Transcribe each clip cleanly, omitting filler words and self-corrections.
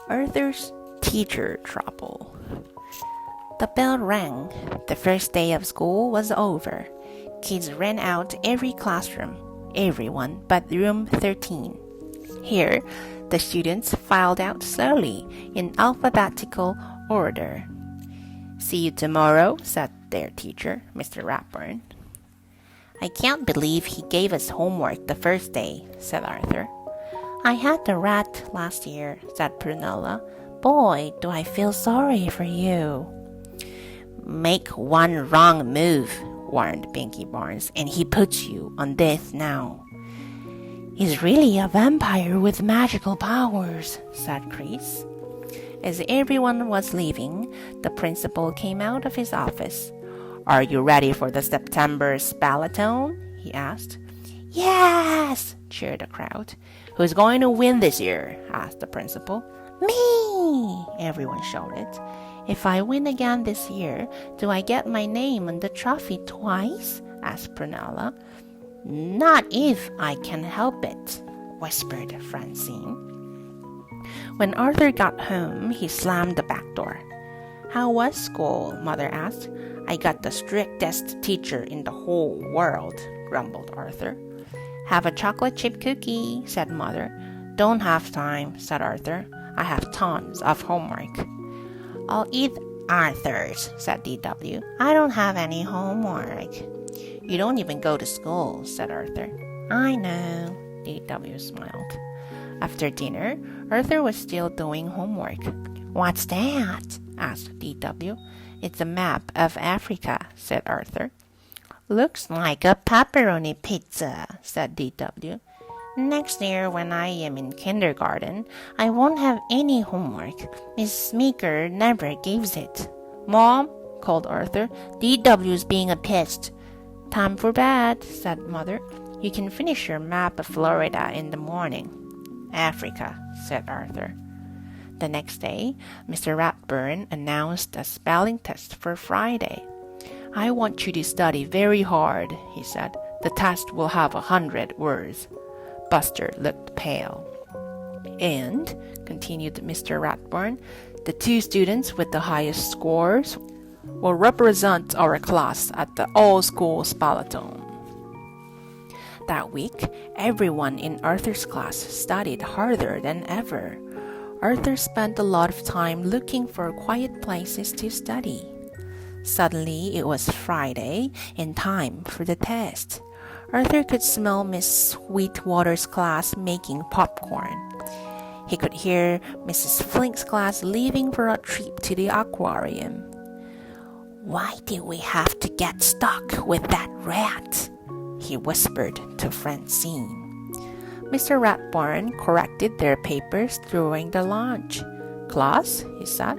Arthur's teacher trouble. The bell rang. The first day of school was over. Kids ran out every classroom, everyone but room 13. Here, the students filed out slowly in alphabetical order. "See you tomorrow," said their teacher, Mr. Ratburn. "I can't believe he gave us homework the first day," said Arthur. "I had the rat last year," said Prunella. "Boy, do I feel sorry for you." "Make one wrong move," warned Binky Barnes, "and he puts you on death now." "He's really a vampire with magical powers," said Chris. As everyone was leaving, the principal came out of his office. "Are you ready for the September Spalathon?" he asked. "Yes!" cheered the crowd. "Who's going to win this year?" asked the principal. "Me!" everyone shouted. "If I win again this year, do I get my name on the trophy twice?" asked Prunella. "Not if I can help it," whispered Francine. When Arthur got home, he slammed the back door. "How was school?" Mother asked. "I got the strictest teacher in the whole world," grumbled Arthur. "Have a chocolate chip cookie," said Mother. "Don't have time," said Arthur. "I have tons of homework." "I'll eat Arthur's," said DW. "I don't have any homework." "You don't even go to school," said Arthur. "I know," DW smiled. After dinner, Arthur was still doing homework. "What's that?" asked DW. "It's a map of Africa," said Arthur. "Looks like a pepperoni pizza," said DW. "Next year, when I am in kindergarten, I won't have any homework. Miss Meeker never gives it." "Mom," called Arthur, "DW's being a pest." "Time for bed," said Mother. "You can finish your map of Florida in the morning." "Africa," said Arthur. The next day, Mr. Ratburn announced a spelling test for Friday. "I want you to study very hard," he said. "The test will have 100 words." Buster looked pale. "And," continued Mr. Ratburn, "the two students with the highest scores will represent our class at the all-school Spalathon." That week, everyone in Arthur's class studied harder than ever. Arthur spent a lot of time looking for quiet places to study. Suddenly, it was Friday and time for the test. Arthur could smell Miss Sweetwater's class making popcorn. He could hear Mrs. Flink's class leaving for a trip to the aquarium. "Why did we have to get stuck with that rat?" he whispered to Francine. Mr. Ratburn corrected their papers during the lunch. "Class," he said,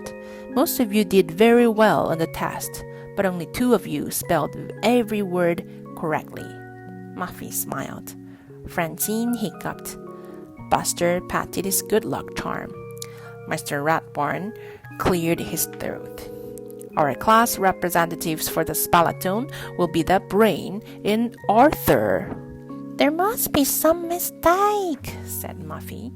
"most of you did very well on the test, but only 2 of you spelled every word correctly." Muffy smiled. Francine hiccuped. Buster patted his good luck charm. Mr. Ratburn cleared his throat. "Our class representatives for the Spalathon will be the Brain and Arthur." "There must be some mistake," said Muffy.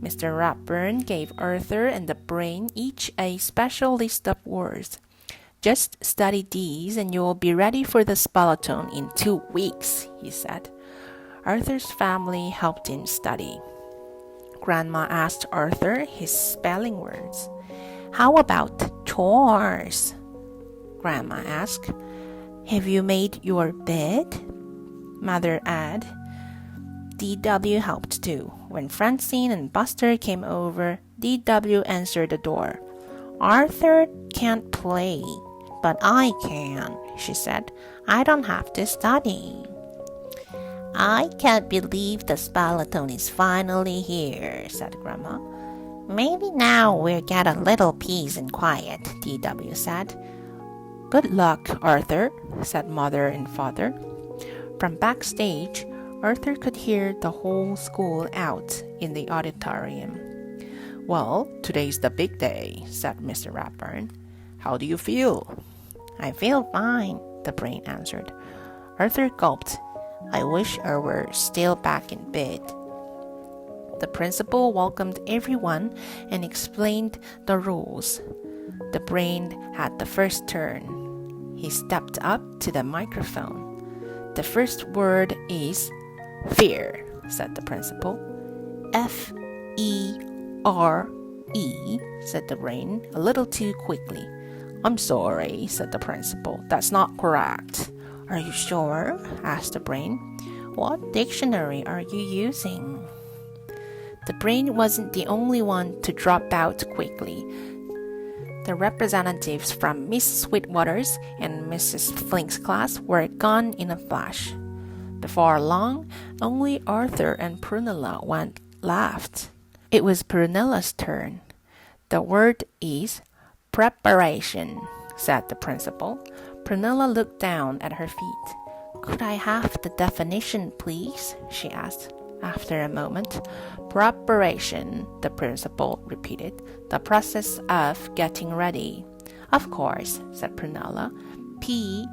Mr. Ratburn gave Arthur and the Brain each a special list of words. "Just study these and you will be ready for the Spalathon in 2 weeks," he said. Arthur's family helped him study. Grandma asked Arthur his spelling words. "How about chores?" Grandma asked. "Have you made your bed?" Mother added. DW helped too. When Francine and Buster came over, DW answered the door. "Arthur can't play, but I can," she said. "I don't have to study." "I can't believe the Spalathon is finally here," said Grandma. "Maybe now we'll get a little peace and quiet," DW said. "Good luck, Arthur," said Mother and Father. From backstage, Arthur could hear the whole school out in the auditorium. "Well, today's the big day," said Mr. Ratburn. "How do you feel?" "I feel fine," the Brain answered. Arthur gulped. "I wish I were still back in bed." The principal welcomed everyone and explained the rules. The brain had the first turn. He stepped up to the microphone. The first word is fear, said the principal. F-E-R-E, said the brain, a little too quickly. I'm sorry, said the principal. That's not correct. Are you sure? Asked the brain. What dictionary are you using? The brain wasn't the only one to drop out quickly. The representatives from Miss Sweetwater's and Mrs. Flink's class were gone in a flash. Before long, only Arthur and Prunella went left. It was Prunella's turn. The word is preparation, said the principal. Prunella looked down at her feet. Could I have the definition, please? She asked. After a moment, preparation, the principal repeated, the process of getting ready. Of course, said Prunella. P-R-E-P,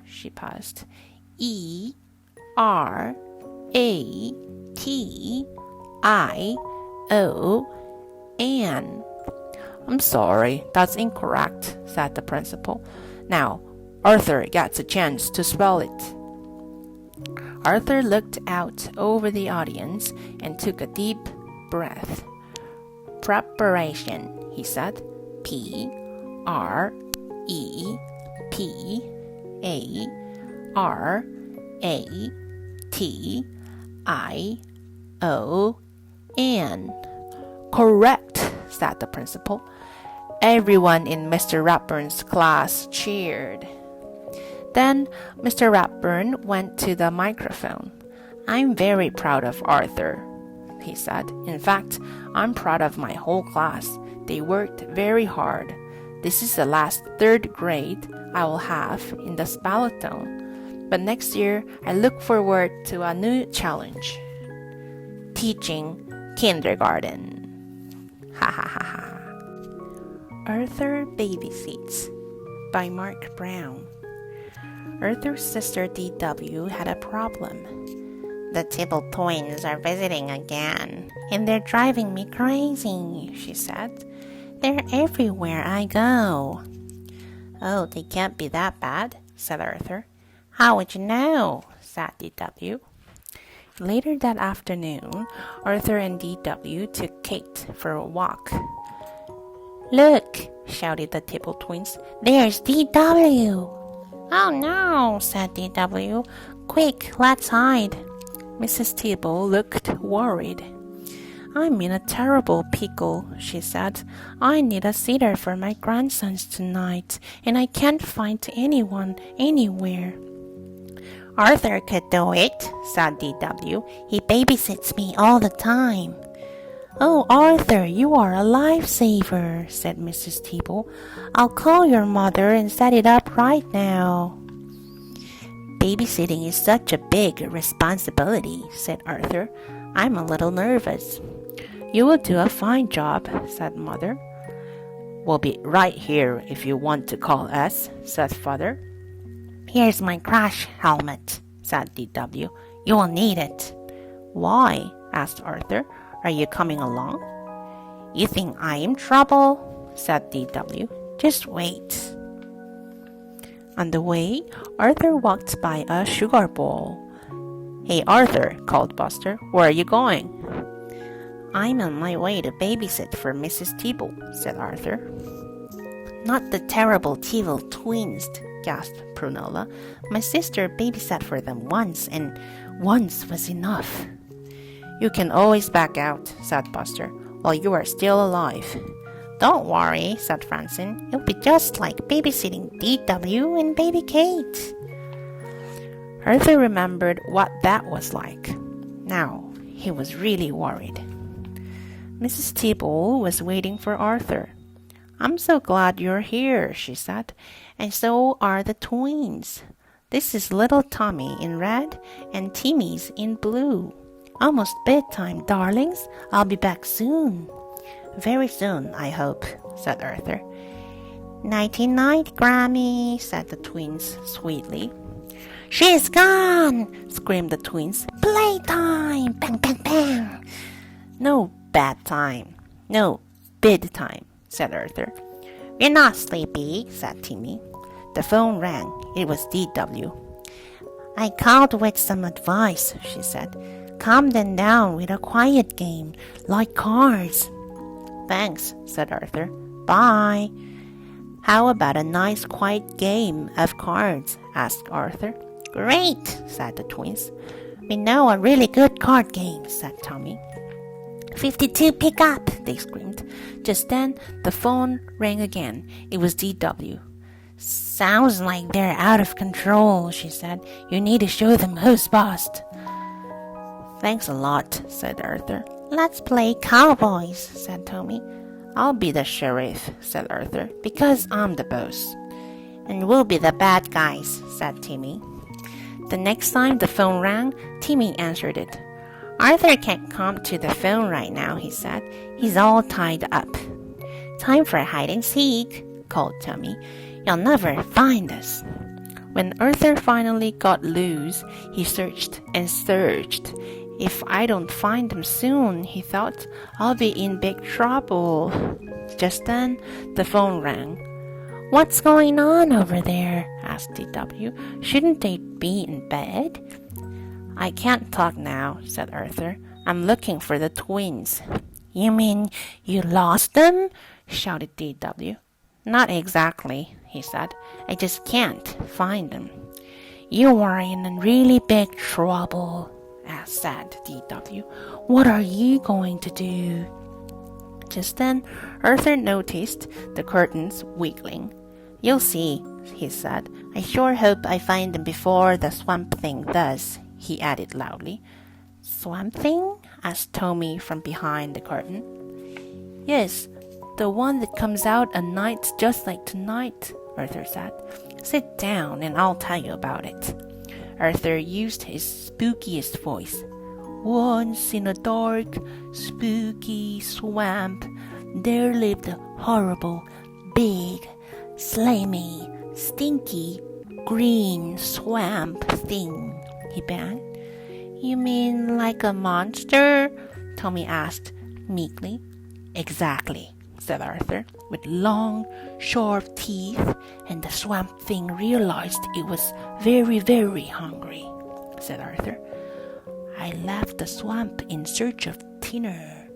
she paused, E-R-A-T-I-O-N. I'm sorry, that's incorrect, said the principal. Now, Arthur gets a chance to spell it. Arthur looked out over the audience and took a deep breath. Preparation, he said. P-R-E-P-A-R-A-T-I-O-N. Correct, said the principal. Everyone in Mr. Ratburn's class cheered. Then Mr. Ratburn went to the microphone. I'm very proud of Arthur, he said. In fact, I'm proud of my whole class. They worked very hard. This is the last third grade I will have in the spellathon. But next year, I look forward to a new challenge. Teaching kindergarten. Ha ha ha ha. Arthur Babysits by Marc Brown. Arthur's sister D.W. had a problem. The Tibble twins are visiting again, and they're driving me crazy, she said. They're everywhere I go. Oh, they can't be that bad, said Arthur. How would you know? Said D.W. Later that afternoon, Arthur and D.W. took Kate for a walk. Look, shouted the Tibble twins. There's D.W. Oh no, said D.W. Quick, let's hide. Mrs. Tibble looked worried. I'm in a terrible pickle, she said. I need a sitter for my grandsons tonight, and I can't find anyone anywhere. Arthur could do it, said D.W. He babysits me all the time. Oh, Arthur, you are a lifesaver, said Mrs. Tibble. I'll call your mother and set it up right now. Babysitting is such a big responsibility, said Arthur. I'm a little nervous. You will do a fine job, said Mother. We'll be right here if you want to call us, said Father. Here's my crash helmet, said D.W. You will need it. Why? asked Arthur. Are you coming along? You think I am trouble? said D.W. Just wait. On the way, Arthur walked by a sugar bowl. Hey, Arthur, called Buster. Where are you going? I'm on my way to babysit for Mrs. Tibble, said Arthur. Not the terrible Tibble twins, gasped Prunella. My sister babysat for them once, and once was enough. You can always back out, said Buster, while you are still alive. Don't worry, said Francine. It'll be just like babysitting D.W. and baby Kate. Arthur remembered what that was like. Now, he was really worried. Mrs. Tibble was waiting for Arthur. I'm so glad you're here, she said, and so are the twins. This is little Tommy in red and Timmy's in blue. Almost bedtime, darlings. I'll be back soon. Very soon, I hope, said Arthur. Nighty-night, Grammy, said the twins sweetly. She's gone! Screamed the twins. Playtime! Bang, bang, bang! No bad time. No bedtime, said Arthur. We're not sleepy, said Timmy. The phone rang. It was DW. I called with some advice, she said. Calm them down with a quiet game, like cards. Thanks, said Arthur. Bye. How about a nice quiet game of cards? Asked Arthur. Great, said the twins. We know a really good card game, said Tommy. 52, pick up, they screamed. Just then, the phone rang again. It was DW. Sounds like they're out of control, she said. You need to show them who's boss. Thanks a lot, said Arthur. Let's play cowboys, said Tommy. I'll be the sheriff, said Arthur, because I'm the boss. And we'll be the bad guys, said Timmy. The next time the phone rang, Timmy answered it. Arthur can't come to the phone right now, he said. He's all tied up. Time for hide and seek, called Tommy. You'll never find us. When Arthur finally got loose, he searched and searched. If I don't find them soon, he thought, I'll be in big trouble. Just then, the phone rang. What's going on over there? Asked DW. Shouldn't they be in bed? I can't talk now, said Arthur. I'm looking for the twins. You mean you lost them? Shouted DW. Not exactly, he said. I just can't find them. You are in really big trouble, said DW. What are you going to do? Just then, Arthur noticed the curtains wiggling. You'll see, he said. I sure hope I find them before the swamp thing does, he added loudly. Swamp thing? Asked Tommy from behind the curtain. Yes, the one that comes out at night just like tonight, Arthur said. Sit down and I'll tell you about it. Arthur used his spookiest voice. Once in a dark, spooky swamp, there lived a horrible, big, slimy, stinky, green swamp thing, he began. You mean like a monster? Tommy asked meekly. Exactly, said Arthur, with long, sharp teeth, and the swamp thing realized it was very, very hungry, said Arthur. I left the swamp in search of dinner.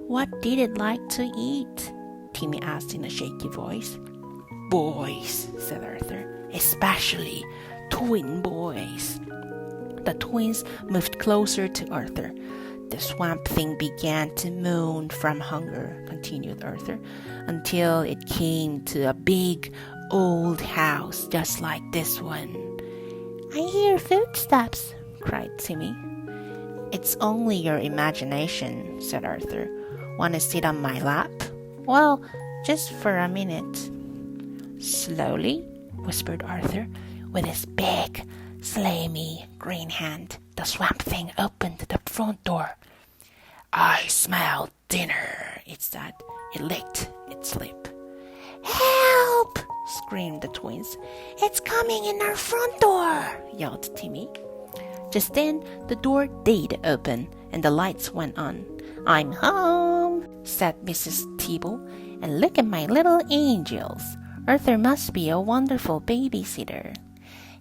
What did it like to eat? Timmy asked in a shaky voice. Boys, said Arthur, especially twin boys. The twins moved closer to Arthur. The swamp thing began to moan from hunger, continued Arthur, until it came to a big, old house just like this one. I hear footsteps, cried Timmy. It's only your imagination, said Arthur. Want to sit on my lap? Well, just for a minute. Slowly, whispered Arthur, with his big, slimy green hand. The swamp thing opened the front door. I smell dinner, it said. It licked its lip. Help! Screamed the twins. It's coming in our front door, yelled Timmy. Just then, the door did open and the lights went on. I'm home, said Mrs. Teeble, and look at my little angels. Arthur must be a wonderful babysitter.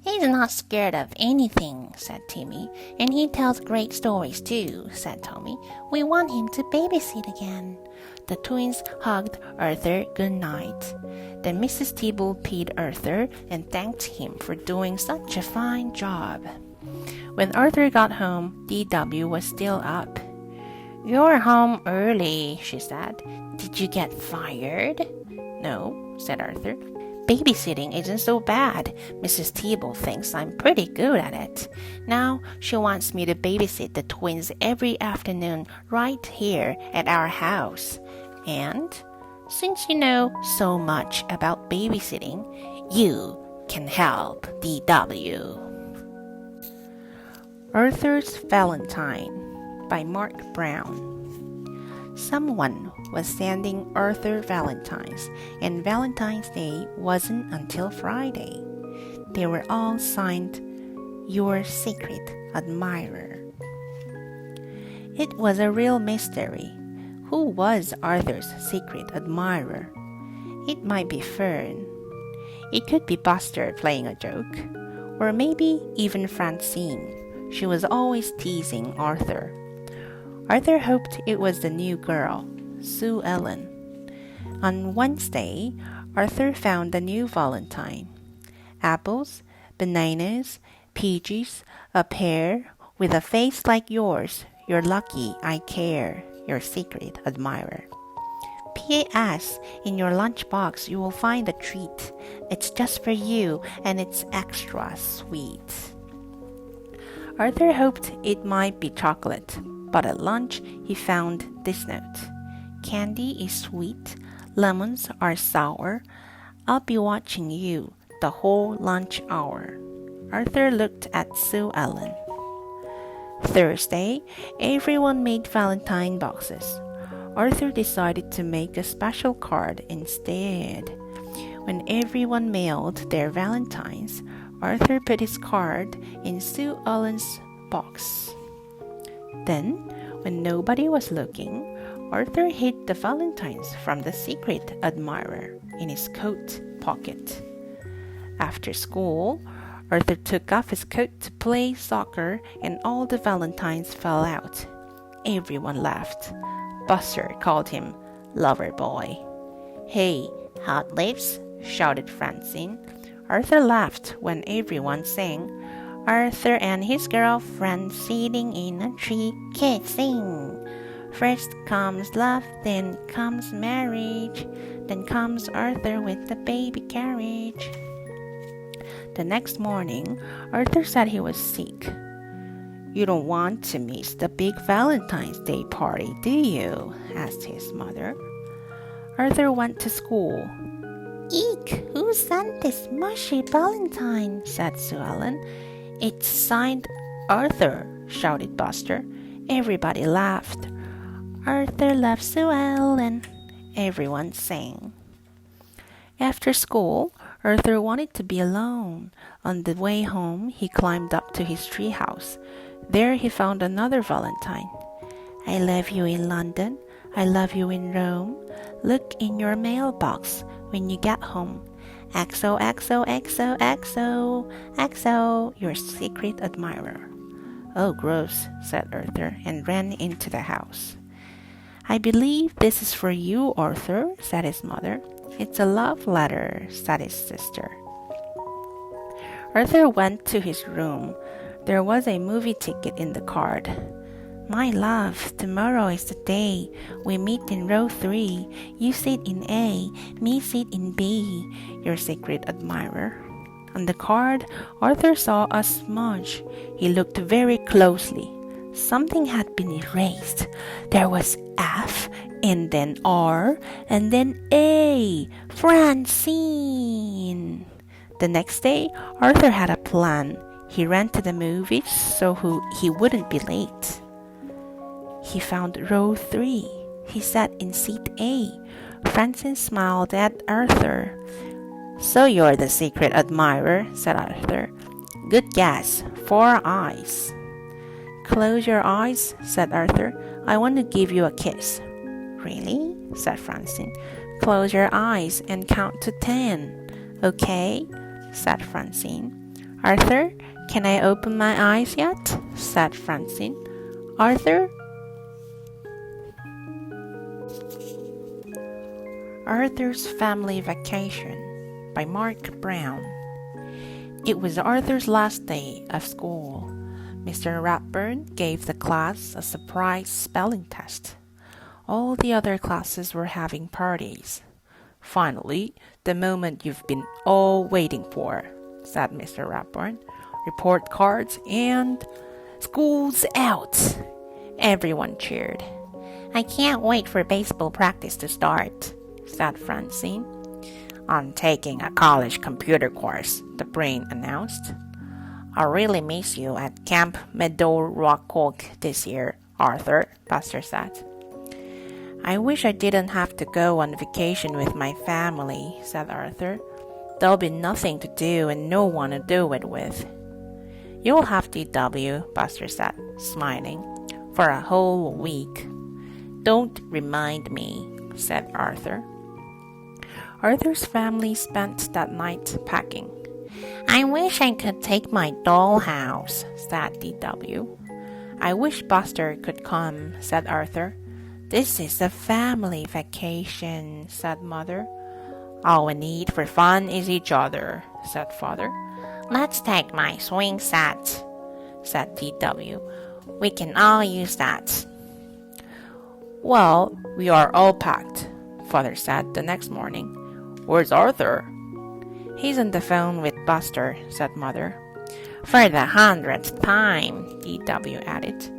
He's not scared of anything, said Timmy, and he tells great stories too, said Tommy. We want him to babysit again. The twins hugged Arthur good night. Then Mrs. Teeble paid Arthur and thanked him for doing such a fine job. When Arthur got home, DW was still up. You're home early, she said. Did you get fired? No, said Arthur. Babysitting isn't so bad. Mrs. Teeble thinks I'm pretty good at it. Now she wants me to babysit the twins every afternoon right here at our house. And since you know so much about babysitting, you can help DW. Arthur's Valentine by Marc Brown. Someone was sending Arthur Valentines, and Valentine's Day wasn't until Friday. They were all signed your secret admirer. It was a real mystery. Who was Arthur's secret admirer? It might be Fern. It could be Buster playing a joke. Or maybe even Francine. She was always teasing Arthur. Arthur hoped it was the new girl, Sue Ellen. On Wednesday, Arthur found the new Valentine. Apples, bananas, peaches, a pear, with a face like yours. You're lucky I care, your secret admirer. P.S. In your lunchbox you will find a treat. It's just for you and it's extra sweet. Arthur hoped it might be chocolate, but at lunch he found this note. Candy is sweet, lemons are sour. I'll be watching you the whole lunch hour. Arthur looked at Sue Ellen. Thursday, everyone made Valentine boxes. Arthur decided to make a special card instead. When everyone mailed their Valentines, Arthur put his card in Sue Ellen's box. Then, when nobody was looking, Arthur hid the Valentines from the secret admirer in his coat pocket. After school, Arthur took off his coat to play soccer and all the Valentines fell out. Everyone laughed. Buster called him Lover Boy. Hey, hot lips, shouted Francine. Arthur laughed when everyone sang, Arthur and his girlfriend sitting in a tree kissing. First comes love, then comes marriage, then comes Arthur with the baby carriage. The next morning, Arthur said he was sick. You don't want to miss the big Valentine's Day party, do you? Asked his mother. Arthur went to school. Eek! Who sent this mushy Valentine? Said Sue Ellen. It's signed Arthur, shouted Buster. Everybody laughed. Arthur loves Sue Ellen. Everyone sang. After school, Arthur wanted to be alone. On the way home, he climbed up to his treehouse. There he found another Valentine. I love you in London. I love you in Rome. Look in your mailbox when you get home. XOXOXOXOXO, your secret admirer. Oh, gross, said Arthur, and ran into the house. I believe this is for you, Arthur, said his mother. It's a love letter, said his sister. Arthur went to his room. There was a movie ticket in the card. My love, tomorrow is the day. We meet in row 3. You sit in A, me sit in B, your secret admirer. On the card, Arthur saw a smudge. He looked very closely. Something had been erased. There was F, and then R, and then A. Francine! The next day, Arthur had a plan. He ran to the movies so he wouldn't be late. He found row 3. He sat in seat A. Francine smiled at Arthur. So you're the secret admirer, said Arthur. Good guess. 4 eyes. Close your eyes, said Arthur. I want to give you a kiss. Really? Said Francine. Close your eyes and count to 10. Okay, said Francine. Arthur, can I open my eyes yet? Said Francine. Arthur's Family Vacation by Marc Brown. It was Arthur's last day of school. Mr. Ratburn gave the class a surprise spelling test. All the other classes were having parties. Finally, the moment you've been all waiting for, said Mr. Ratburn. Report cards and school's out. Everyone cheered. I can't wait for baseball practice to start, said Francine. I'm taking a college computer course, the brain announced. I really miss you at Camp Meadow Rock Oak this year, Arthur, Buster said. I wish I didn't have to go on vacation with my family, said Arthur. There'll be nothing to do and no one to do it with. You'll have DW, Buster said, smiling, for a whole week. Don't remind me, said Arthur. Arthur's family spent that night packing. I wish I could take my dollhouse, said DW. I wish Buster could come, said Arthur. This is a family vacation, said Mother. All we need for fun is each other, said Father. Let's take my swing set, said DW. We can all use that. Well, we are all packed, Father said the next morning. Where's Arthur? He's on the phone with Buster, said Mother. For the 100th time, DW added.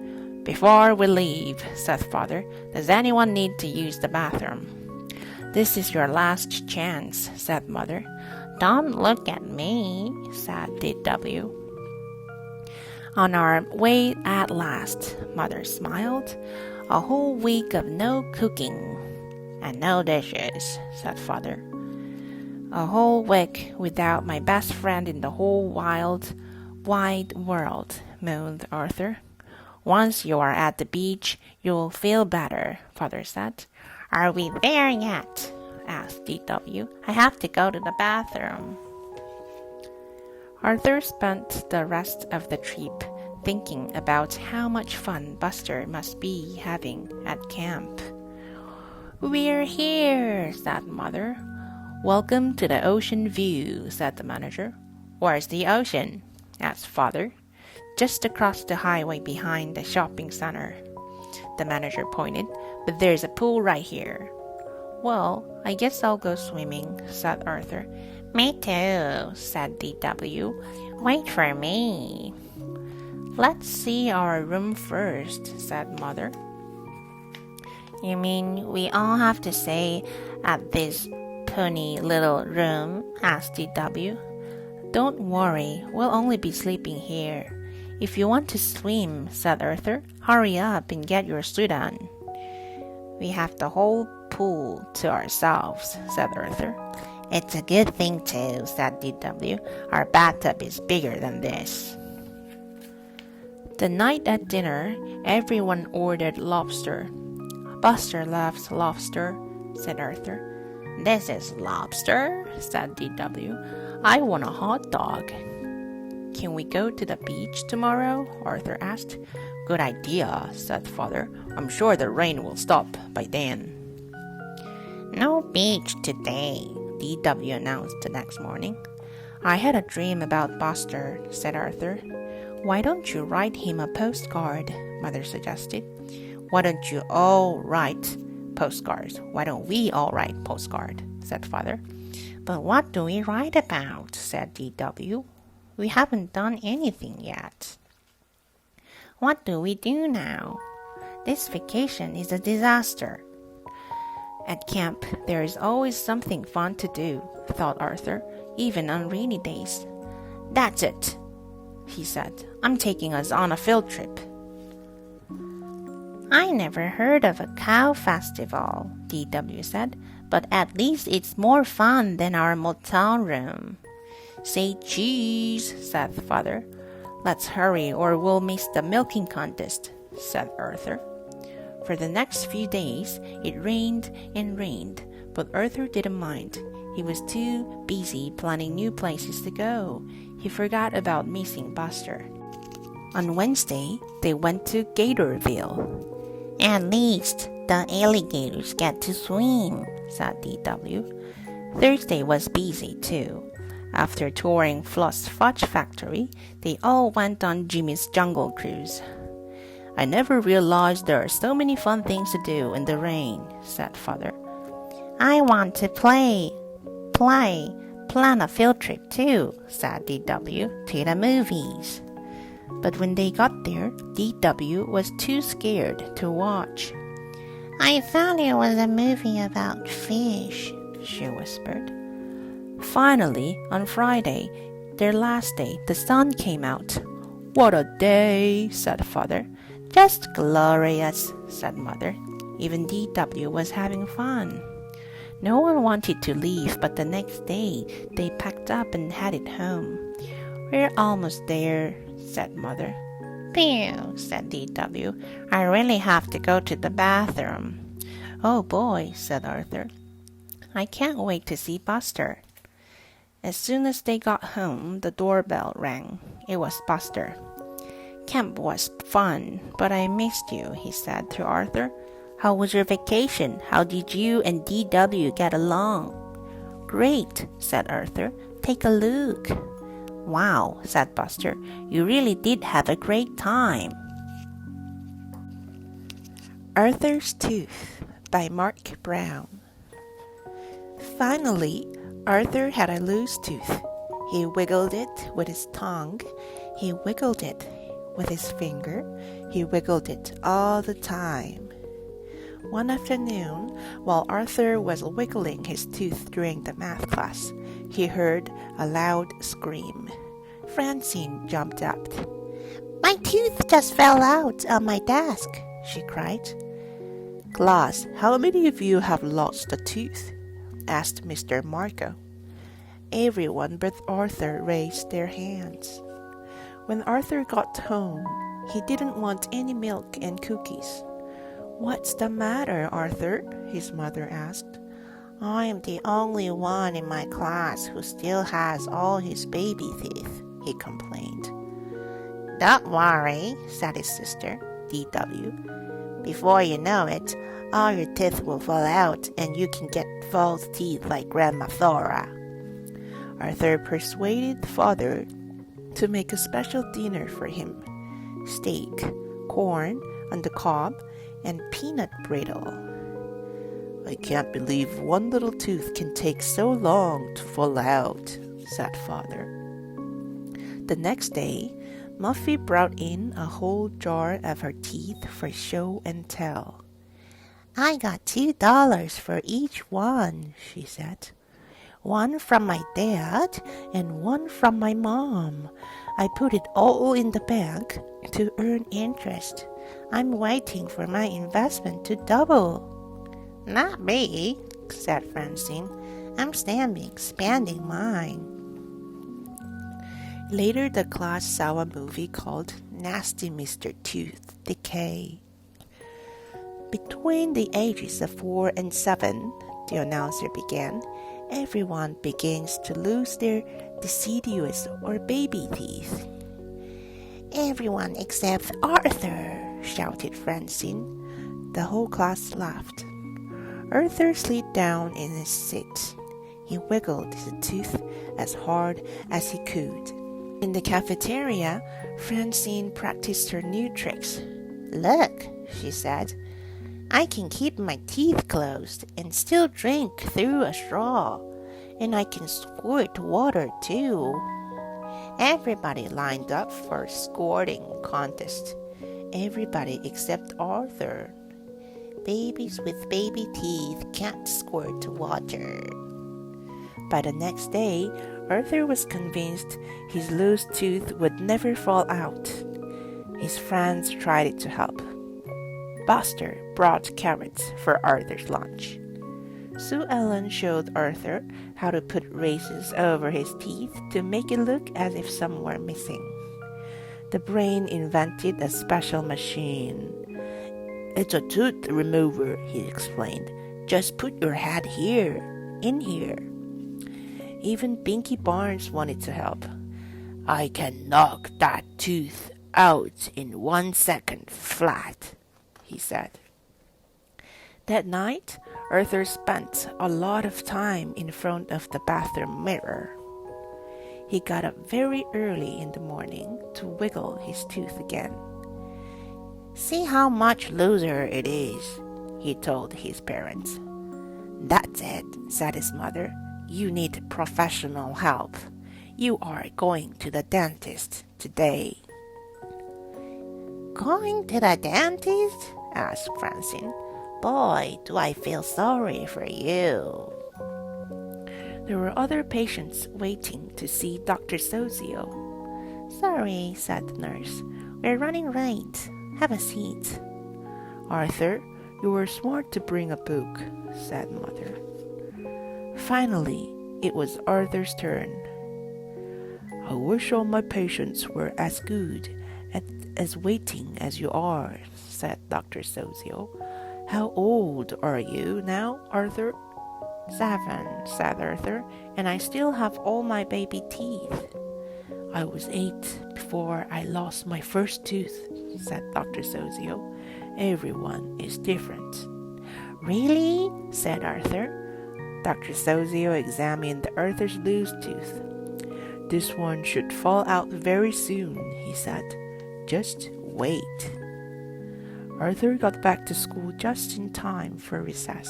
Before we leave, said Father, does anyone need to use the bathroom? This is your last chance, said Mother. Don't look at me, said DW. On our way at last, Mother smiled. A whole week of no cooking and no dishes, said Father. A whole week without my best friend in the whole wide world, moaned Arthur. Once you are at the beach, you'll feel better, Father said. Are we there yet? Asked DW. I have to go to the bathroom. Arthur spent the rest of the trip thinking about how much fun Buster must be having at camp. We're here, said Mother. Welcome to the ocean view, said the manager. Where's the ocean? Asked Father. Just across the highway behind the shopping center. The manager pointed, but there's a pool right here. Well, I guess I'll go swimming, said Arthur. Me too, said DW. Wait for me. Let's see our room first, said Mother. You mean we all have to stay at this puny little room? Asked DW. Don't worry, we'll only be sleeping here. If you want to swim, said Arthur, hurry up and get your suit on. We have the whole pool to ourselves, said Arthur. It's a good thing too, said DW. Our bathtub is bigger than this. The night at dinner, everyone ordered lobster. Buster loves lobster, said Arthur. This is lobster, said DW. I want a hot dog. Can we go to the beach tomorrow? Arthur asked. Good idea, said Father. I'm sure the rain will stop by then. No beach today, DW announced the next morning. I had a dream about Buster, said Arthur. Why don't you write him a postcard? Mother suggested. Why don't you all write postcards? Why don't we all write postcard? Said Father. But what do we write about? Said DW. We haven't done anything yet. What do we do now? This vacation is a disaster. At camp, there is always something fun to do, thought Arthur, even on rainy days. That's it, he said. I'm taking us on a field trip. I never heard of a cow festival, DW said, but at least it's more fun than our motel room. Say cheese, said Father. Let's hurry or we'll miss the milking contest, said Arthur. For the next few days, it rained and rained, but Arthur didn't mind. He was too busy planning new places to go. He forgot about missing Buster. On Wednesday, they went to Gatorville. At least the alligators get to swim, said DW. Thursday was busy too. After touring Floss Fudge Factory, they all went on Jimmy's Jungle Cruise. I never realized there are so many fun things to do in the rain, said Father. I want to play, plan a field trip too, said DW, to the movies. But when they got there, DW was too scared to watch. I thought it was a movie about fish, she whispered. Finally, on Friday, their last day, the sun came out. What a day, said Father. Just glorious, said Mother. Even DW was having fun. No one wanted to leave, but the next day, they packed up and headed home. We're almost there, said Mother. Phew, said D.W. I really have to go to the bathroom. Oh boy, said Arthur. I can't wait to see Buster. As soon as they got home, the doorbell rang. It was Buster. Camp was fun, but I missed you, he said to Arthur. How was your vacation? How did you and D.W. get along? Great, said Arthur. Take a look. Wow, said Buster. You really did have a great time. Arthur's Tooth by Marc Brown. Finally, Arthur had a loose tooth. He wiggled it with his tongue. He wiggled it with his finger. He wiggled it all the time. One afternoon, while Arthur was wiggling his tooth during the math class, he heard a loud scream. Francine jumped up. My tooth just fell out on my desk, she cried. Class, how many of you have lost a tooth? Asked Mr. Marco. Everyone but Arthur raised their hands. When Arthur got home, he didn't want any milk and cookies. What's the matter, Arthur? His mother asked. I am the only one in my class who still has all his baby teeth, he complained. Don't worry, said his sister, D.W. Before you know it, all your teeth will fall out and you can get false teeth like Grandma Thora. Arthur persuaded father to make a special dinner for him. Steak, corn on the cob, and peanut brittle. I can't believe one little tooth can take so long to fall out, said father. The next day, Muffy brought in a whole jar of her teeth for show and tell. I got $2 for each one, she said. One from my dad and one from my mom. I put it all in the bank to earn interest. I'm waiting for my investment to double. Not me, said Francine. I'm spending mine. Later, the class saw a movie called Nasty Mr. Tooth Decay. Between the ages of 4 and 7, the announcer began, everyone begins to lose their deciduous or baby teeth. Everyone except Arthur, shouted Francine. The whole class laughed. Arthur slid down in his seat. He wiggled his tooth as hard as he could. In the cafeteria, Francine practiced her new tricks. Look, she said, I can keep my teeth closed and still drink through a straw. And I can squirt water too. Everybody lined up for a squirting contest. Everybody except Arthur. Babies with baby teeth can't squirt water. By the next day, Arthur was convinced his loose tooth would never fall out. His friends tried to help. Buster brought carrots for Arthur's lunch. Sue Ellen showed Arthur how to put races over his teeth to make it look as if some were missing. The brain invented a special machine. It's a tooth remover, he explained. Just put your head here, in here. Even Binky Barnes wanted to help. I can knock that tooth out in 1 second flat, he said. That night, Arthur spent a lot of time in front of the bathroom mirror. He got up very early in the morning to wiggle his tooth again. See how much looser it is, he told his parents. That's it, said his mother. You need professional help. You are going to the dentist today. Going to the dentist? Asked Francine. Boy, do I feel sorry for you. There were other patients waiting to see Dr. Sozio. Sorry, said the nurse. We're running late. Have a seat. Arthur, you were smart to bring a book, said Mother. Finally, it was Arthur's turn. I wish all my patients were as good as waiting as you are, said Dr. Sozio. How old are you now, Arthur? 7, said Arthur, and I still have all my baby teeth. I was 8 before I lost my first tooth, said Dr. Sozio. Everyone is different. Really? said Arthur. Dr. Sozio examined Arthur's loose tooth. This one should fall out very soon, he said. Just wait. Arthur got back to school just in time for recess.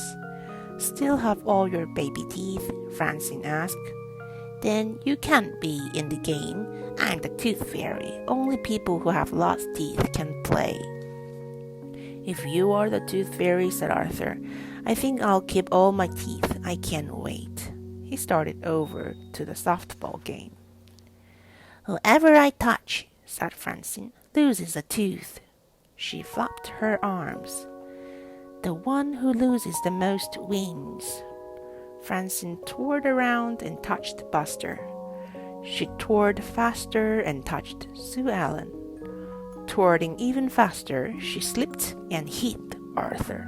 Still have all your baby teeth? Francine asked. Then you can't be in the game. I'm the tooth fairy. Only people who have lost teeth can play. If you are the tooth fairy, said Arthur, I think I'll keep all my teeth. I can't wait. He started over to the softball game. Whoever I touch, said Francine, loses a tooth. She flapped her arms. The one who loses the most wins. Francine twirled around and touched Buster. She twirled faster and touched Sue Ellen. Twirling even faster, she slipped and hit Arthur.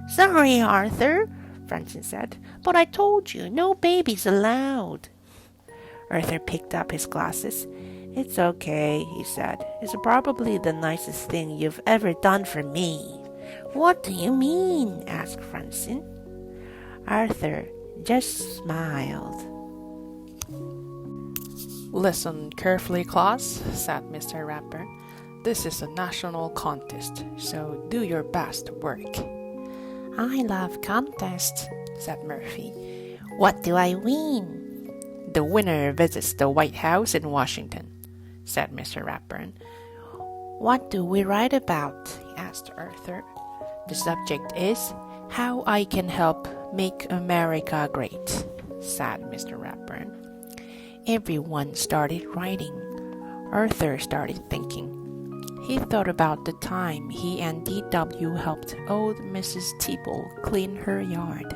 Sorry, Arthur, Francine said, but I told you, no babies allowed. Arthur picked up his glasses. It's okay, he said. It's probably the nicest thing you've ever done for me. What do you mean? asked Francine. Arthur just smiled. Listen carefully, class, said Mr. Rapper. This is a national contest, so do your best work. I love contests, said Murphy. What do I win? The winner visits the White House in Washington, said Mr. Rapper. What do we write about? asked Arthur. The subject is How I Can Help Make America Great, said Mr. Rapper. Everyone started writing. Arthur started thinking. He thought about the time he and D.W. helped old Mrs. Teeble clean her yard.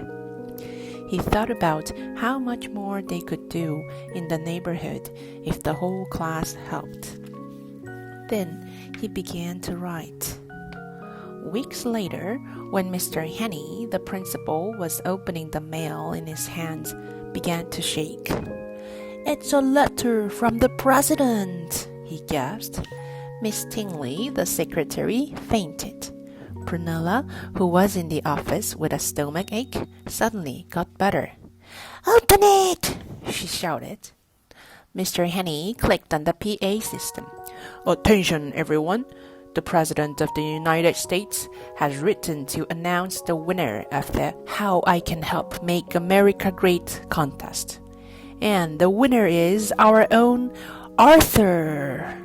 He thought about how much more they could do in the neighborhood if the whole class helped. Then he began to write. Weeks later, when Mr. Henny, the principal, was opening the mail in his hands, began to shake. It's a letter from the president, he gasped. Miss Tingley, the secretary, fainted. Prunella, who was in the office with a stomach ache, suddenly got better. Open it, she shouted. Mr. Henny clicked on the PA system. Attention, everyone! The President of the United States has written to announce the winner of the How I Can Help Make America Great contest. And the winner is our own Arthur.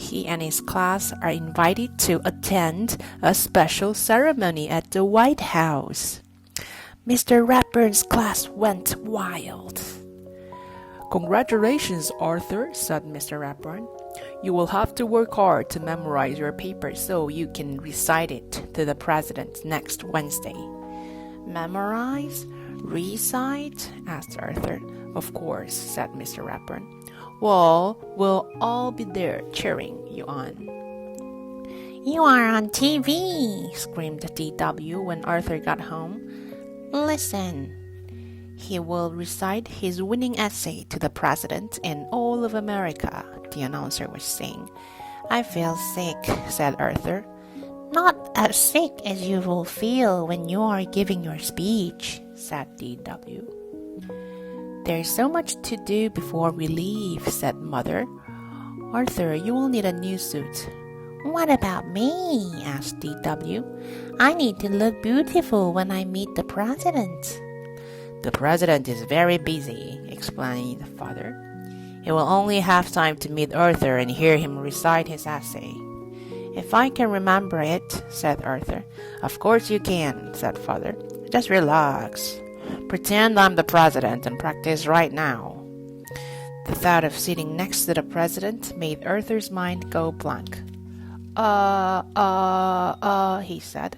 He and his class are invited to attend a special ceremony at the White House. Mr. Rapper's class went wild. Congratulations, Arthur, said Mr. Rapper. You will have to work hard to memorize your paper so you can recite it to the president next Wednesday. Memorize? Recite? asked Arthur. Of course, said Mr. Rapper. Well, we'll all be there cheering you on. You are on TV, screamed D.W. when Arthur got home. Listen. He will recite his winning essay to the president and all of America, the announcer was saying. I feel sick, said Arthur. Not as sick as you will feel when you are giving your speech, said D.W. There's so much to do before we leave, said Mother. Arthur, you will need a new suit. What about me? asked D.W. I need to look beautiful when I meet the president. The president is very busy, explained Father. He will only have time to meet Arthur and hear him recite his essay. If I can remember it, said Arthur. Of course you can, said Father. Just relax. Pretend I'm the president and practice right now. The thought of sitting next to the president made Arthur's mind go blank. He said.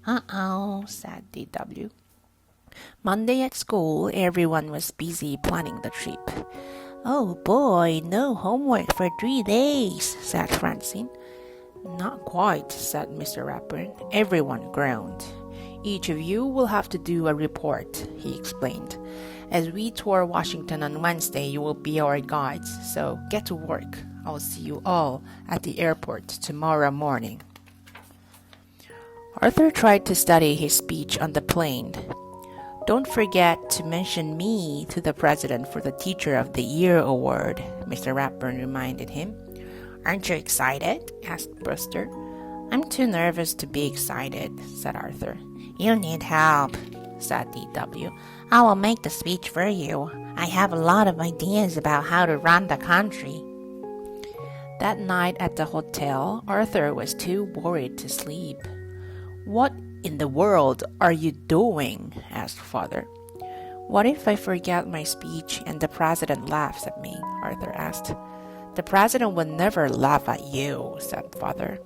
Uh-oh, said D.W. Monday at school, everyone was busy planning the trip. Oh boy, no homework for 3 days, said Francine. Not quite, said Mr. Ratburn. Everyone groaned. Each of you will have to do a report, he explained. As we tour Washington on Wednesday, you will be our guides, so get to work. I'll see you all at the airport tomorrow morning. Arthur tried to study his speech on the plane. Don't forget to mention me to the president for the Teacher of the Year award, Mr. Ratburn reminded him. Aren't you excited? Asked Buster. I'm too nervous to be excited, said Arthur. You need help, said D.W. I will make the speech for you. I have a lot of ideas about how to run the country. That night at the hotel, Arthur was too worried to sleep. What in the world are you doing? Asked Father. What if I forget my speech and the president laughs at me? Arthur asked. The president would never laugh at you, said Father.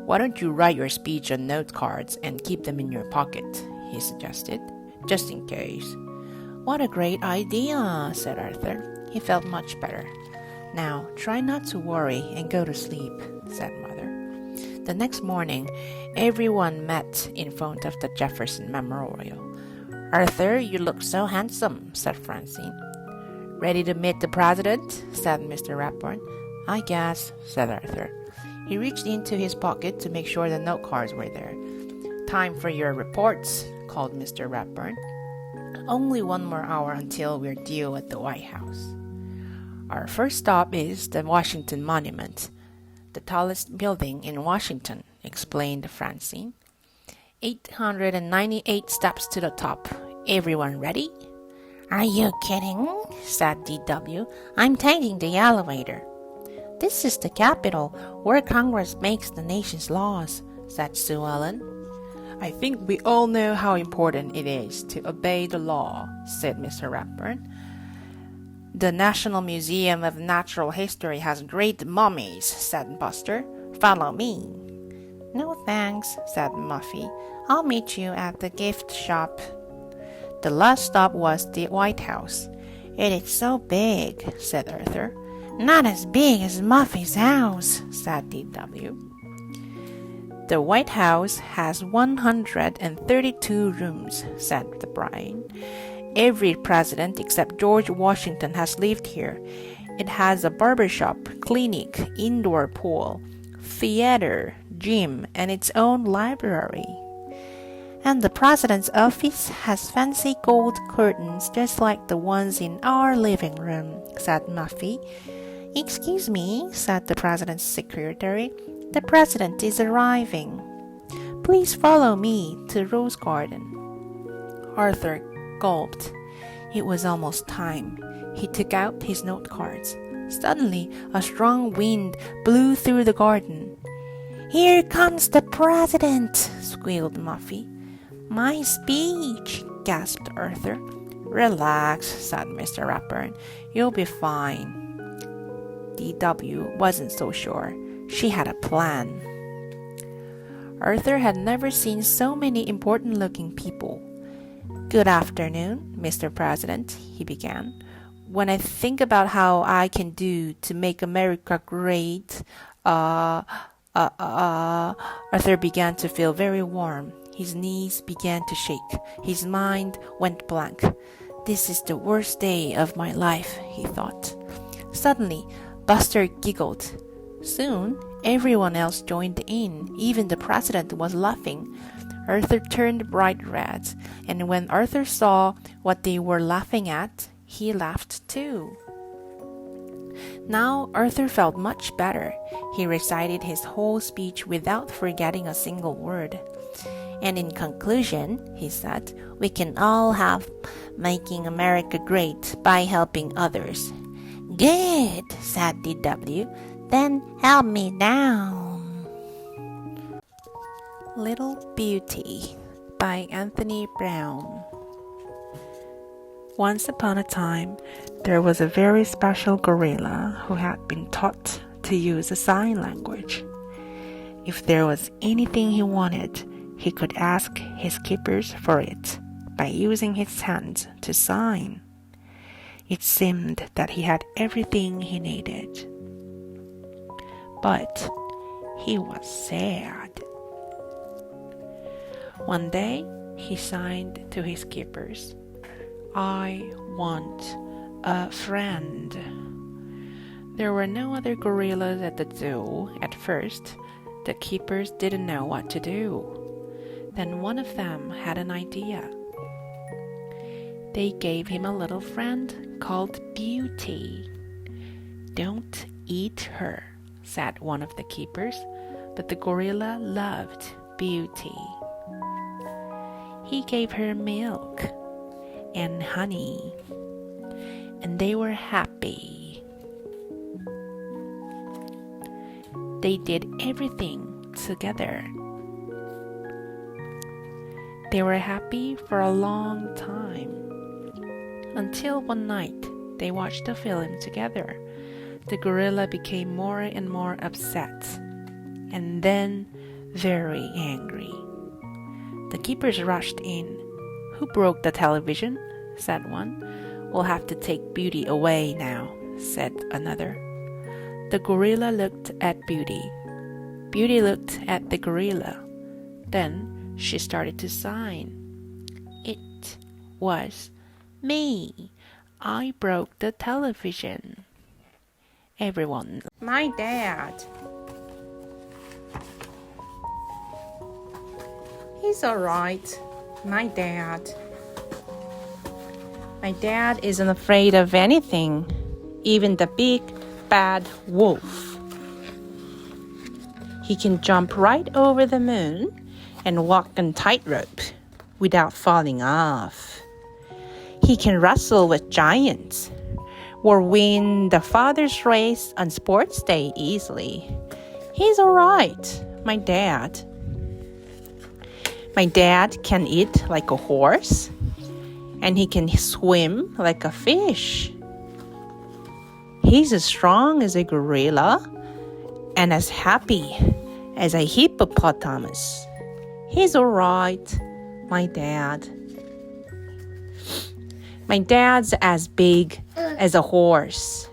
Why don't you write your speech on note cards and keep them in your pocket? He suggested, just in case. What a great idea, said Arthur. He felt much better. Now, try not to worry and go to sleep, said Mother. The next morning, everyone met in front of the Jefferson Memorial. Arthur, you look so handsome, said Francine. Ready to meet the president? Said Mr. Ratburn. I guess, said Arthur. He reached into his pocket to make sure the note cards were there. Time for your reports, called Mr. Ratburn. Only 1 more hour until we're due at the White House. Our first stop is the Washington Monument, the tallest building in Washington, explained Francine. 898 steps to the top. Everyone ready? Are you kidding? Said D.W. I'm taking the elevator. This is the Capitol, where Congress makes the nation's laws, said Sue Ellen. I think we all know how important it is to obey the law, said Mr. Ratburn. The National Museum of Natural History has great mummies, said Buster. Follow me. No thanks, said Muffy. I'll meet you at the gift shop. The last stop was the White House. It is so big, said Arthur. Not as big as Muffy's house, said D.W. The White House has 132 rooms, said the Browne. Every president except George Washington has lived here. It has a barbershop, clinic, indoor pool, theater, gym, and its own library. And the president's office has fancy gold curtains just like the ones in our living room, said Muffy. Excuse me, said the president's secretary. The president is arriving. Please follow me to Rose Garden. Arthur gulped. It was almost time. He took out his note cards. Suddenly, a strong wind blew through the garden. Here comes the president, squealed Muffy. My speech, gasped Arthur. Relax, said Mr. Ratburn. You'll be fine. D.W. wasn't so sure. She had a plan. Arthur had never seen so many important-looking people. Good afternoon, Mr. President, he began. When I think about how I can do to make America great, Arthur began to feel very warm. His knees began to shake. His mind went blank. This is the worst day of my life, he thought. Suddenly, Buster giggled. Soon, everyone else joined in. Even the president was laughing. Arthur turned bright red, and when Arthur saw what they were laughing at, he laughed too. Now Arthur felt much better. He recited his whole speech without forgetting a single word. And in conclusion, he said, we can all help making America great by helping others. Good, said D.W. Then help me down. Little Beauty by Anthony Browne. Once upon a time, there was a very special gorilla who had been taught to use a sign language. If there was anything he wanted, he could ask his keepers for it by using his hands to sign. It seemed that he had everything he needed. But he was sad. One day, he signed to his keepers, "I want a friend." There were no other gorillas at the zoo at first. The keepers didn't know what to do. Then one of them had an idea. They gave him a little friend called Beauty. "Don't eat her," said one of the keepers, but the gorilla loved Beauty. He gave her milk and honey, and they were happy. They did everything together. They were happy for a long time, until one night they watched a film together. The gorilla became more and more upset, and then very angry. The keepers rushed in. "Who broke the television?" said one. "We'll have to take Beauty away now," said another. The gorilla looked at Beauty. Beauty looked at the gorilla. Then she started to sign. "It was me. I broke the television." Everyone, "My dad." "He's alright. My dad." "My dad isn't afraid of anything, even the big bad wolf. He can jump right over the moon and walk on tightrope without falling off. He can wrestle with giants or win the father's race on sports day easily. He's alright, my dad. My dad can eat like a horse, and he can swim like a fish. He's as strong as a gorilla and as happy as a hippopotamus. He's alright, my dad. My dad's as big as a horse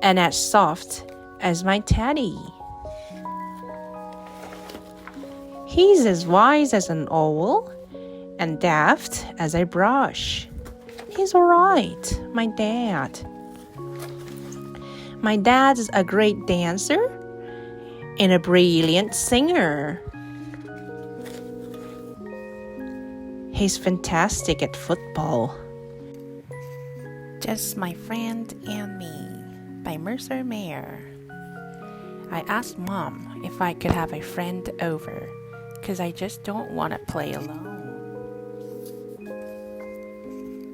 and as soft as my teddy. He's as wise as an owl and deft as a brush. He's alright, my dad. My dad's a great dancer and a brilliant singer. He's fantastic at football." Just My Friend and Me by Mercer Mayer. I asked Mom if I could have a friend over because I just don't want to play alone.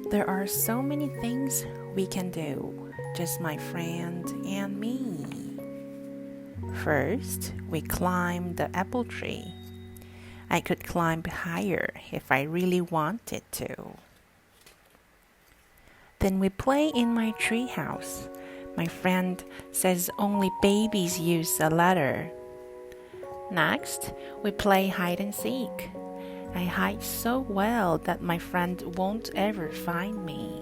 There are so many things we can do, just my friend and me. First, we climb the apple tree. I could climb higher if I really wanted to. Then we play in my tree house. My friend says only babies use a ladder. Next, we play hide and seek. I hide so well that my friend won't ever find me.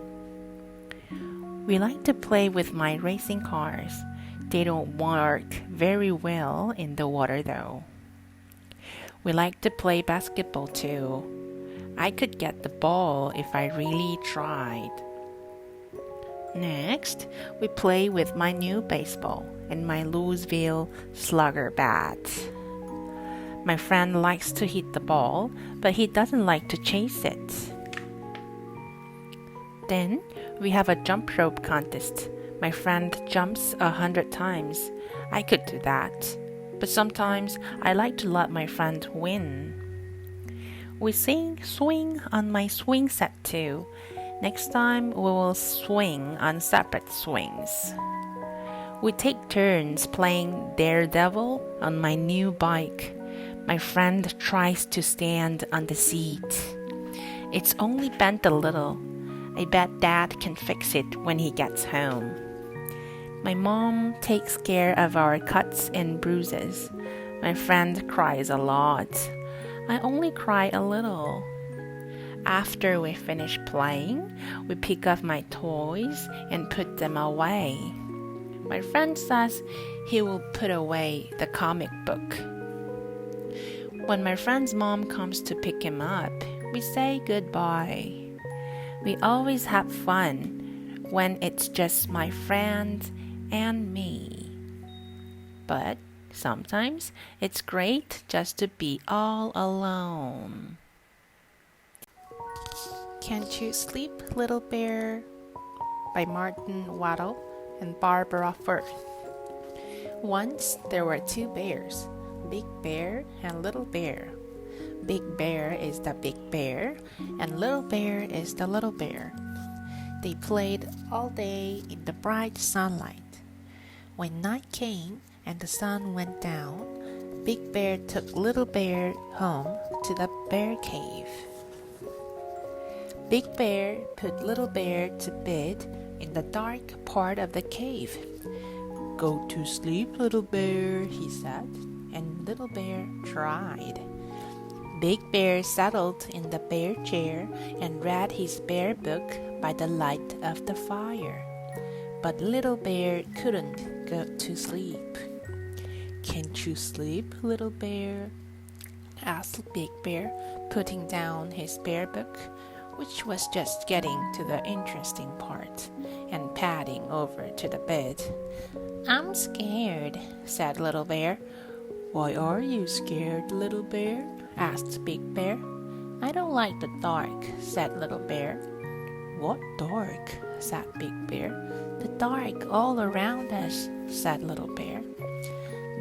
We like to play with my racing cars. They don't work very well in the water though. We like to play basketball too. I could get the ball if I really tried. Next, we play with my new baseball and my Louisville Slugger bat. My friend likes to hit the ball, but he doesn't like to chase it. Then, we have a jump rope contest. My friend jumps 100 times. I could do that, but sometimes I like to let my friend win. We swing on my swing set too. Next time, we will swing on separate swings. We take turns playing daredevil on my new bike. My friend tries to stand on the seat. It's only bent a little. I bet Dad can fix it when he gets home. My mom takes care of our cuts and bruises. My friend cries a lot. I only cry a little. After we finish playing, we pick up my toys and put them away. My friend says he will put away the comic book. When my friend's mom comes to pick him up, we say goodbye. We always have fun when it's just my friend and me. But sometimes it's great just to be all alone. Can't You Sleep, Little Bear? By Martin Waddell and Barbara Firth. Once there were two bears, Big Bear and Little Bear. Big Bear is the big bear, and Little Bear is the little bear. They played all day in the bright sunlight. When night came and the sun went down, Big Bear took Little Bear home to the bear cave. Big Bear put Little Bear to bed in the dark part of the cave. "Go to sleep, Little Bear," he said, and Little Bear tried. Big Bear settled in the bear chair and read his bear book by the light of the fire. But Little Bear couldn't go to sleep. "Can't you sleep, Little Bear?" asked Big Bear, putting down his bear book, which was just getting to the interesting part, and padding over to the bed. "I'm scared," said Little Bear. "Why are you scared, Little Bear?" asked Big Bear. "I don't like the dark," said Little Bear. "What dark?" said Big Bear. "The dark all around us," said Little Bear.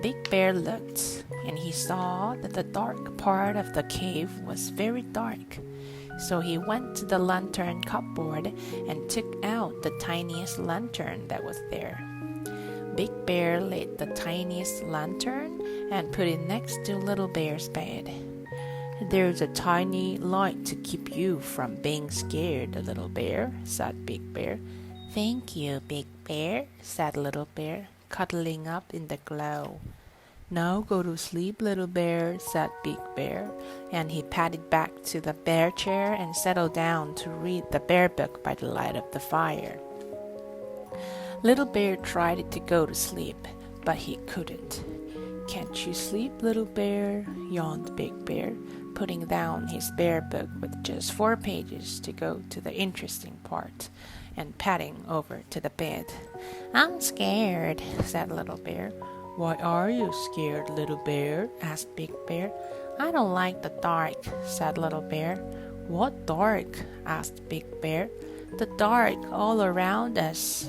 Big Bear looked, and he saw that the dark part of the cave was very dark. So he went to the lantern cupboard and took out the tiniest lantern that was there. Big Bear lit the tiniest lantern and put it next to Little Bear's bed. "There's a tiny light to keep you from being scared, Little Bear," said Big Bear. "Thank you, Big Bear," said Little Bear, cuddling up in the glow. "Now go to sleep, Little Bear," said Big Bear, and he padded back to the bear chair and settled down to read the bear book by the light of the fire. Little Bear tried to go to sleep, but he couldn't. "Can't you sleep, Little Bear?" yawned Big Bear, putting down his bear book with just 4 pages to go to the interesting part, and padding over to the bed. "I'm scared," said Little Bear. "Why are you scared, Little Bear?" asked Big Bear. "I don't like the dark," said Little Bear. "What dark?" asked Big Bear. "The dark all around us."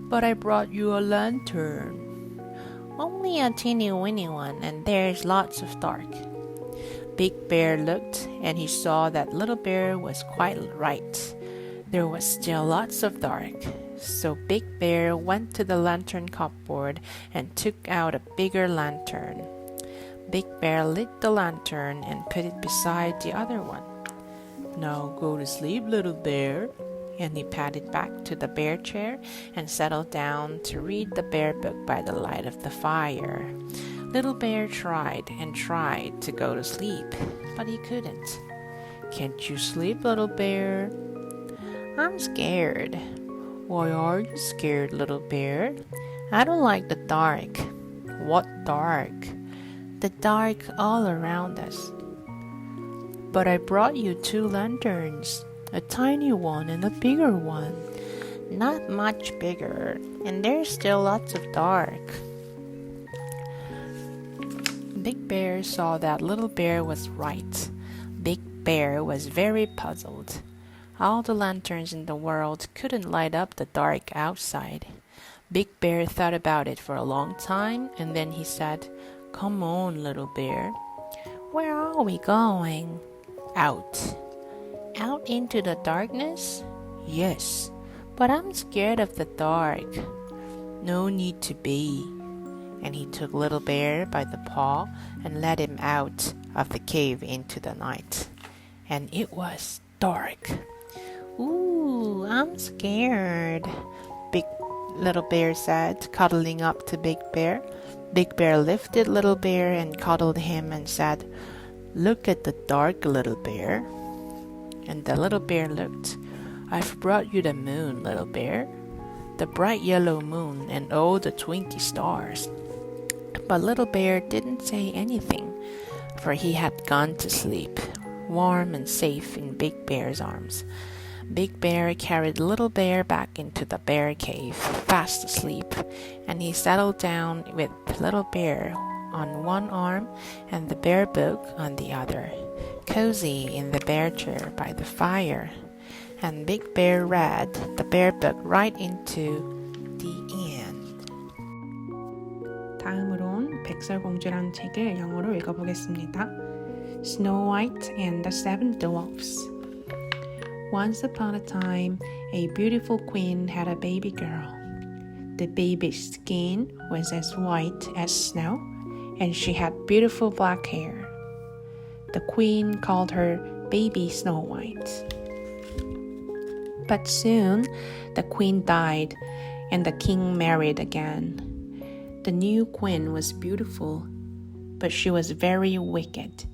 "But I brought you a lantern." "Only a teeny-weeny one, and there's lots of dark." Big Bear looked, and he saw that Little Bear was quite right. There was still lots of dark. So Big Bear went to the lantern cupboard and took out a bigger lantern. Big Bear lit the lantern and put it beside the other one. "Now go to sleep, Little Bear." And he padded back to the bear chair and settled down to read the bear book by the light of the fire. Little Bear tried and tried to go to sleep, but he couldn't. "Can't you sleep, Little Bear?" "I'm scared." "Why are you scared, Little Bear?" "I don't like the dark." "What dark?" "The dark all around us." "But I brought you 2 lanterns, a tiny one and a bigger one." "Not much bigger, and there's still lots of dark." Big Bear saw that Little Bear was right. Big Bear was very puzzled. All the lanterns in the world couldn't light up the dark outside. Big Bear thought about it for a long time, and then he said, "Come on, Little Bear." "Where are we going?" "Out." "Out into the darkness?" "Yes." "But I'm scared of the dark." "No need to be." And he took Little Bear by the paw and led him out of the cave into the night. And it was dark. "Ooh, I'm scared," Little Bear said, cuddling up to Big Bear. Big Bear lifted Little Bear and cuddled him and said, "Look at the dark, Little Bear." and the little bear looked. "I've brought you the moon, little bear, the bright yellow moon and all the twinkly stars." But little bear didn't say anything, for he had gone to sleep, warm and safe in Big Bear's arms. Big Bear carried Little Bear back into the bear cave, fast asleep, and he settled down with Little Bear on one arm and the bear book on the other, cozy in the bear chair by the fire. And Big Bear read the bear book right into the end. 다음으론 백설공주란 책을 영어로 읽어보겠습니다. Snow White and the Seven Dwarfs. Once upon a time, a beautiful queen had a baby girl. The baby's skin was as white as snow, and she had beautiful black hair. The queen called her Baby Snow White. But soon, the queen died, and the king married again. The new queen was beautiful, but she was very wicked.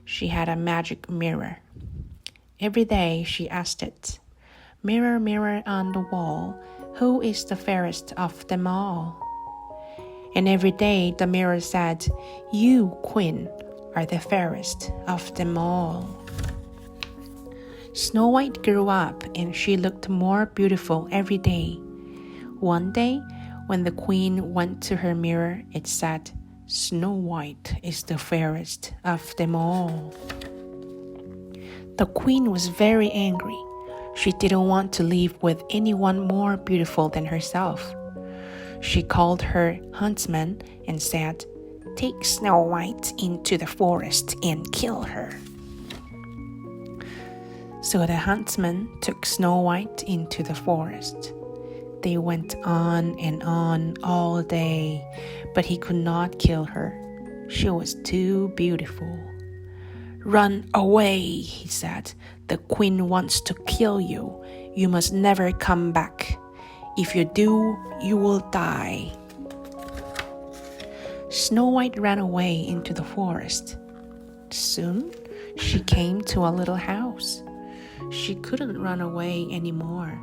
She had a magic mirror. Every day she asked it, "Mirror, mirror on the wall, who is the fairest of them all?" And every day the mirror said, "You, queen, are the fairest of them all." Snow White grew up and she looked more beautiful every day. One day, when the queen went to her mirror, it said, "Snow White is the fairest of them all." The queen was very angry. She didn't want to live with anyone more beautiful than herself. She called her huntsman and said, "Take Snow White into the forest and kill her." So the huntsman took Snow White into the forest. They went on and on all day, but he could not kill her. She was too beautiful. "Run away," he said. "The queen wants to kill you. You must never come back. If you do, you will die." Snow White ran away into the forest. Soon, she came to a little house. She couldn't run away anymore,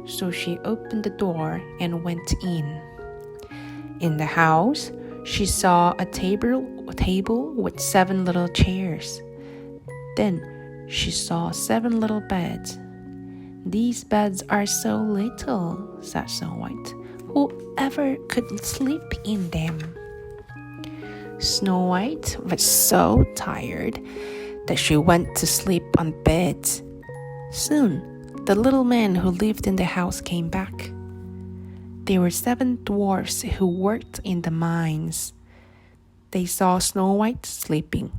so she opened the door and went in. In the house, she saw a table with 7 little chairs. Then she saw 7 little beds. "These beds are so little," said Snow White. "Whoever could sleep in them?" Snow White was so tired that she went to sleep on beds. Soon, the little man who lived in the house came back. There were 7 dwarfs who worked in the mines. They saw Snow White sleeping.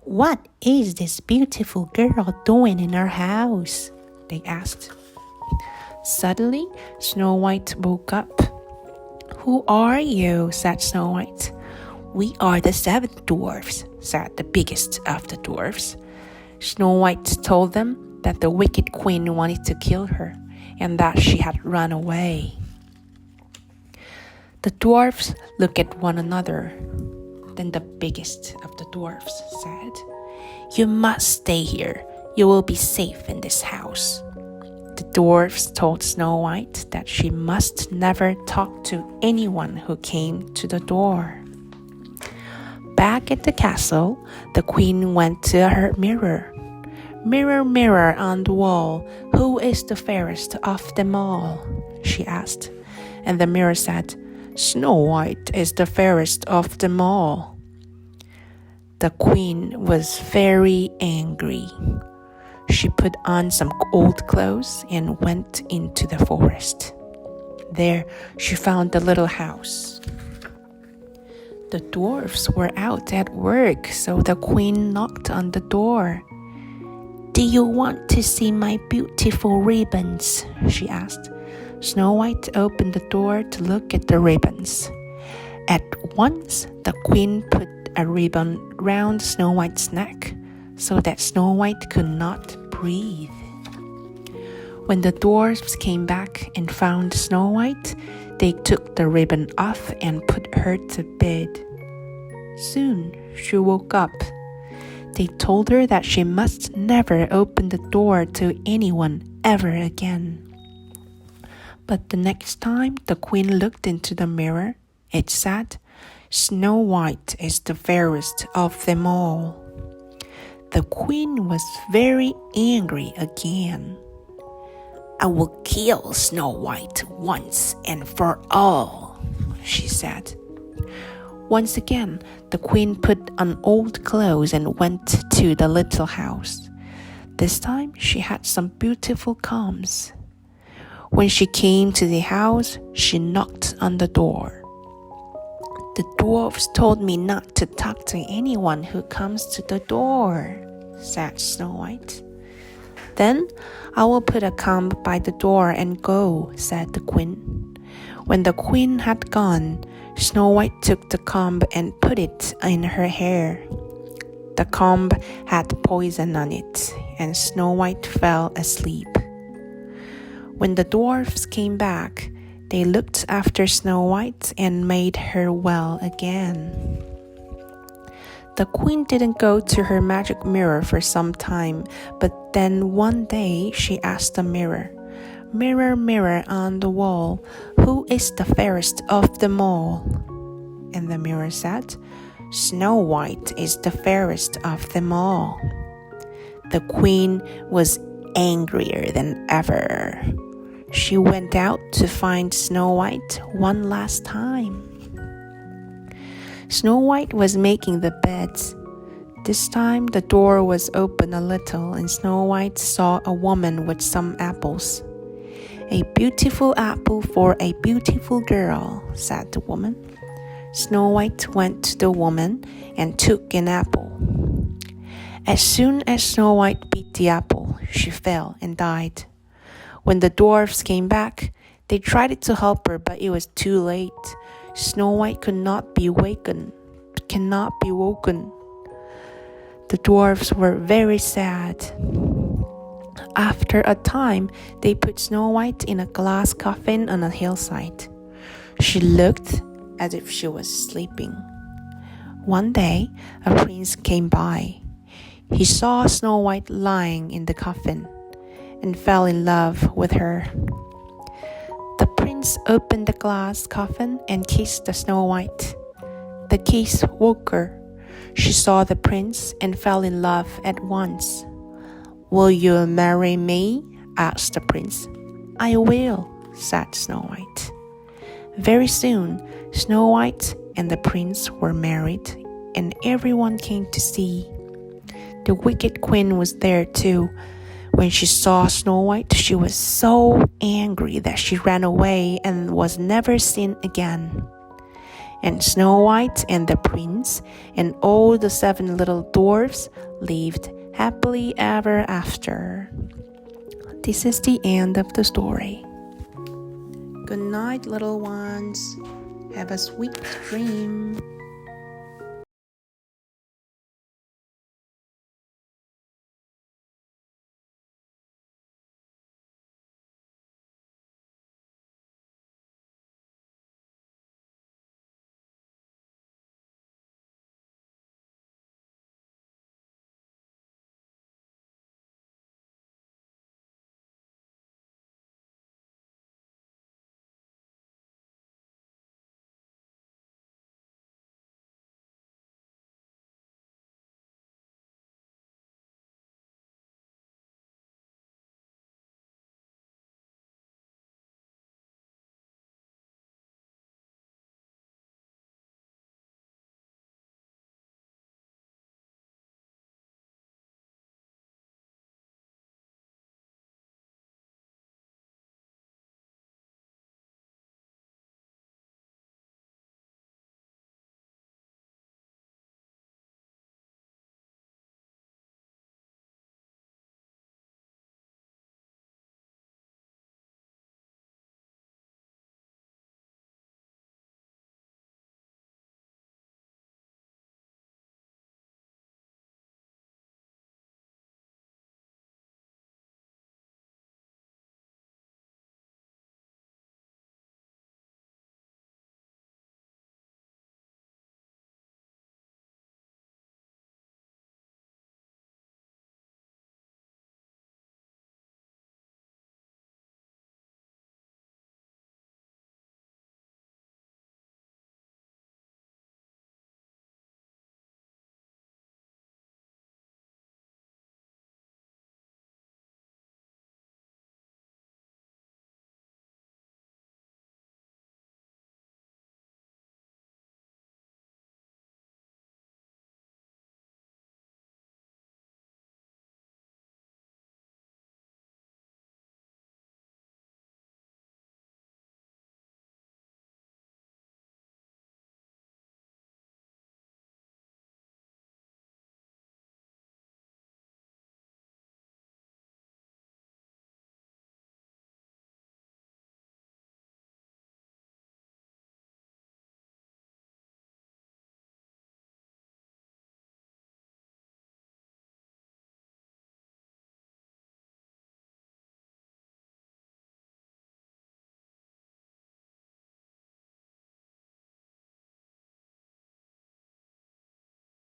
"What is this beautiful girl doing in our house?" they asked. Suddenly, Snow White woke up. "Who are you?" said Snow White. "We are the 7 dwarfs," said the biggest of the dwarfs. Snow White told them that the wicked queen wanted to kill her and that she had run away. The dwarfs looked at one another. Then the biggest of the dwarfs said, "You must stay here. You will be safe in this house." The dwarfs told Snow White that she must never talk to anyone who came to the door. Back at the castle, the queen went to her mirror. "Mirror, mirror on the wall, who is the fairest of them all?" she asked. And the mirror said, "Snow White is the fairest of them all." The queen was very angry. She put on some old clothes and went into the forest. There she found the little house. The dwarfs were out at work, so the queen knocked on the door. "Do you want to see my beautiful ribbons?" she asked. Snow White opened the door to look at the ribbons. At once, the queen put a ribbon round Snow White's neck so that Snow White could not breathe. When the dwarfs came back and found Snow White, they took the ribbon off and put her to bed. Soon she woke up. They told her that she must never open the door to anyone ever again. But the next time the queen looked into the mirror, it said, "Snow White is the fairest of them all." The queen was very angry again. "I will kill Snow White once and for all," she said. Once again, the queen put on old clothes and went to the little house. This time, she had some beautiful combs. When she came to the house, she knocked on the door. "The dwarfs told me not to talk to anyone who comes to the door," said Snow White. "Then I will put a comb by the door and go," said the queen. When the queen had gone, Snow White took the comb and put it in her hair. The comb had poison on it, and Snow White fell asleep. When the dwarfs came back, they looked after Snow White and made her well again. The queen didn't go to her magic mirror for some time, but then one day she asked the mirror, "Mirror, mirror on the wall, who is the fairest of them all?" And the mirror said, "Snow White is the fairest of them all." The queen was angrier than ever. She went out to find Snow White one last time. Snow White was making the beds. This time the door was open a little and Snow White saw a woman with some apples. "A beautiful apple for a beautiful girl," said the woman. Snow White went to the woman and took an apple. As soon as Snow White beat the apple, she fell and died. When the dwarfs came back, they tried to help her, but it was too late. Snow White cannot be woken. The dwarfs were very sad. After a time, they put Snow White in a glass coffin on a hillside. She looked as if she was sleeping. One day, a prince came by. He saw Snow White lying in the coffin and fell in love with her. The prince opened the glass coffin and kissed the Snow White. The kiss woke her. She saw the prince and fell in love at once. "Will you marry me?" asked the prince. "I will," said Snow White. Very soon, Snow White and the prince were married, and everyone came to see. The wicked queen was there too. When she saw Snow White, she was so angry that she ran away and was never seen again. And Snow White and the prince and all the 7 little dwarfs lived happily ever after. This is the end of the story. Good night, little ones. Have a sweet dream.